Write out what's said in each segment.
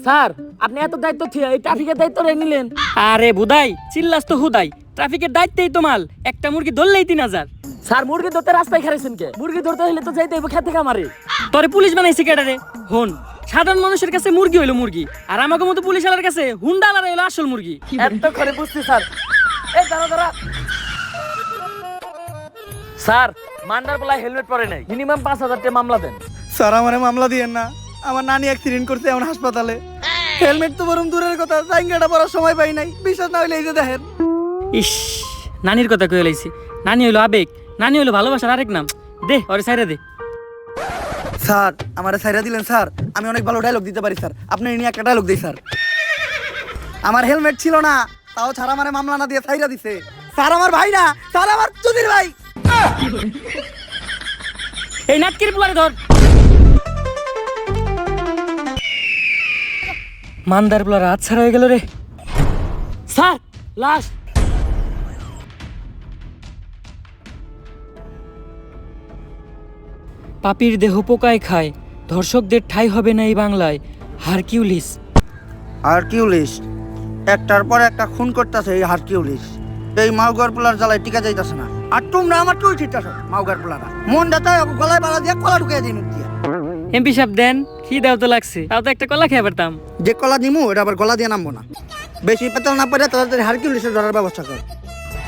Sir আপনি এত দায়িত্ব থিয়া এই ট্রাফিকের দায়িত্ব রে নিলেন? আরে বুদাই চিল্লাস তো হুদাই, ট্রাফিকের দায়িত্বেই তো মাল, একটা মুরগি ধরলেই 3000। স্যার মুরগি ধরতে রাস্তায় খারাইছেন কে? মুরগি ধরতে হলে তো যাইতে হবে খেতে খামারে। তোরে পুলিশ বানাইছে কেডারে? হন, সাধারণ মানুষের কাছে মুরগি হইলো মুরগি, আর আমাকে মতো পুলিশ আলার কাছে হুন্ডা আলার হইলো আসল মুরগি। এত করে বুঝছি স্যার। এই দাঁড়া দাঁড়া স্যার, মান্ডার বেলায় হেলমেট পরে নাই, মিনিমাম 5000 টাকা মামলা দেন। স্যার আমারে মামলা দিয়েন না, আমার নানি অ্যাক্সিডেন্ট করছে এখন হাসপাতালে। হেলমেট তো বরং দূরের কথা, জাইঙ্গাটা পরার সময় পাই নাই। বিশ্বাস না হইলে এই যে দেখেন। ইস, নানির কথা কয়ে লাইছি। নানি হইলো আবেগ, নানি হইলো ভালোবাসার আরেক নাম। দে ওরে সাইরা দে। স্যার আমারে সাইরা দিলেন স্যার, আমি অনেক ভালো ডায়লগ দিতে পারি স্যার, আপনি নিয়ে একটা ডায়লগ দিই স্যার। আমার হেলমেট ছিল না, তাও ছাড়া আমারে মামলা না দিয়ে সাইরা দিছে। স্যার আমার ভাই না, স্যার আমার চুদির ভাই। এই নাটকির পুলারে ধর। মান্দার পুলার হাত ছাড়া হয়ে গেল রে। স্যার লাশ। পাপির দেহ পোকায় খায়, ধর্ষকদের ঠাঁই হবে না এই বাংলায়। হারকিউলিস। হারকিউলিস একটার পর একটা খুন করতেছে এই হারকিউলিস। এই মাউগার পোলার জ্বালায় টিকা যাইতাছে না, আর তোমরা আমার টুই ঠিকঠাক মাউগার পোলারা মনটা তাই গলায় বাড়া দিয়ে কলা ঢুকিয়ে দিই মুখ দিয়ে। এমপি সাহেব দেন, কি দাও তো লাগছে, তাও তো একটা কলা খেয়ে পারতাম। যে কলা দিমু এটা আবার গলা দিয়ে নামবো না। বেশি পেতাল না পারে তাড়াতাড়ি হারকিউলিসের ধরার ব্যবস্থা কর।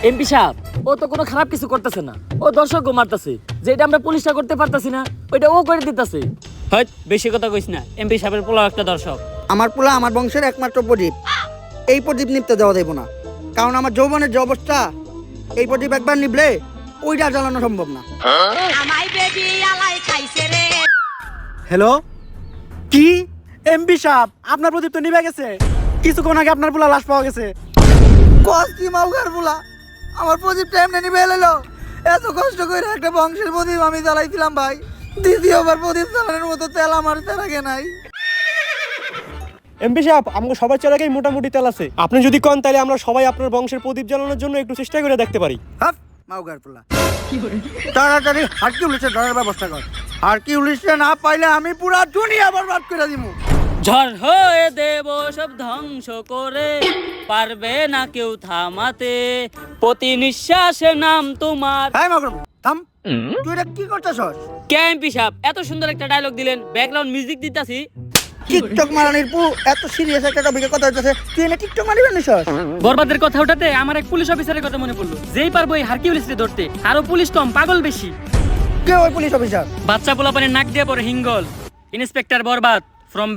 এমপি সাহেব ও তো কোনো খারাপ কিছু করতেছে না, ও দর্শকও মারতেছে। যেটা আমরা পুলিশটা করতে পারতাছি না ওইটা ও করে দিতেছে। হয় বেশি কথা কইস না, এমপি সাহেবের পোলা একটা দর্শক। আমার পোলা আমার বংশের একমাত্র প্রদীপ, এই প্রদীপ নিপতে দেওয়া দেবো না। কারণ আমার যৌবনের যে অবস্থা, এই প্রদীপ একবার নিবলে ওইটা জ্বালানো সম্ভব না। হ্যালো, কি এমপি সাহেব আপনার প্রদীপ তো নিভে গেছে? কিছুক্ষণ আগে আপনার পোলা লাশ পাওয়া গেছে। কস কি মাউগার পোলা, আমার প্রদীপটা এমনি নিভে এলো? এত কষ্ট করে একটা বংশের প্রদীপ আমি জ্বালাইছিলাম ভাই, দ্বিতীয়বার প্রদীপ জ্বালানোর মতো তেল আমার তেল আগে নাই। এমপি সাহেব আমাকে সবার চালাকেই মোটামুটি তেল আছে, আপনি যদি কন তাহলে আমরা সবাই আপনার বংশের প্রদীপ জ্বালানোর জন্য একটু চেষ্টা করে দেখতে পারি। হাপ মাউগার পোলা, তাড়াতাড়ি হারকিউলিসের ধরার ব্যবস্থা কর। হারকিউলিসে না পাইলে আমি পুরা দুনিয়া বরবাদ করে দিমু। ঝড় হয়ে দেব সব ধ্বংস করে, পারবে না কেউ থামাতে, প্রতি নিঃশ্বাসে নাম তোমার। হাই মাউগার থাম, তুই এটা কি করতেছস? কে এমপি সাহেব এত সুন্দর একটা ডায়লগ দিলেন, ব্যাকগ্রাউন্ড মিউজিক দিতাছি। টিকটক মারানির পু এত সিরিয়াস একটা টপিকে কথা হইতাছে, তুই এনে টিকটক মারিবেন নিছস? বরবাদের কথা ওঠাতে আমার এক পুলিশ অফিসারের কথা মনে পড়লো, যেই পারবো এই হারকিউলিসকে ধরতে। আরো পুলিশ কম, পাগল বেশি। কে ওই পুলিশ অফিসার? বাচ্চা পোলাপানের নাক দিয়ে পরে হিঙ্গল। Inspector Borbaad from